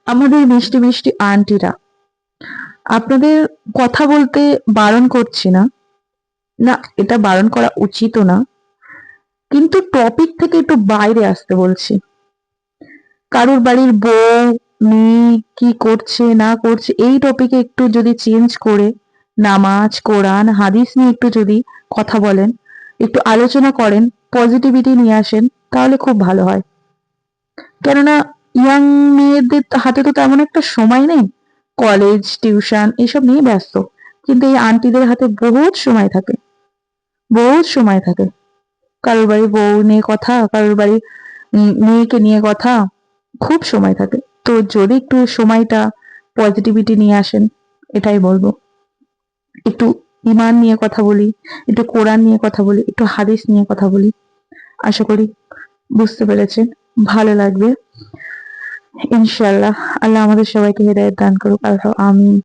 আমাদের মিষ্টি মিষ্টি আন্টিরা, আপনাদের কথা বলতে বারণ করছি না, না এটা বারণ করা উচিতও না, কিন্তু টপিক থেকে একটু বাইরে আসতে বলছি। কারোর বাড়ির বউ মেয়ে কি করছে না করছে এই টপিকে একটু যদি চেঞ্জ করে নামাজ কোরআন হাদিস নিয়ে একটু যদি কথা বলেন, একটু আলোচনা করেন, পজিটিভিটি নিয়ে আসেন, তাহলে খুব ভালো হয়। কেননা ইয়াং মেয়েদের হাতে তো তেমন একটা সময় নেই, কলেজ টিউশন এসব নিয়ে ব্যস্ত, কিন্তু এই আন্টিদের হাতে বহুত সময় থাকে, বহুত সময় থাকে। কারোর বাড়ি বউ নিয়ে কথা, কারোর বাড়ি মেয়েকে নিয়ে কথা, খুব সময় থাকে। তো যদি একটু সময়টা পজিটিভিটি নিয়ে আসেন, এটাই বলবো। একটু ইমান নিয়ে কথা বলি, একটু কোরআন নিয়ে কথা বলি, একটু হাদিস নিয়ে কথা বলি। আশা করি বুঝতে পেরেছেন, ভালো লাগবে ইনশাল্লাহ। আল্লাহ আমাদের সবাইকে হেদায়েত দান করুক। আল্লাহ আমিন।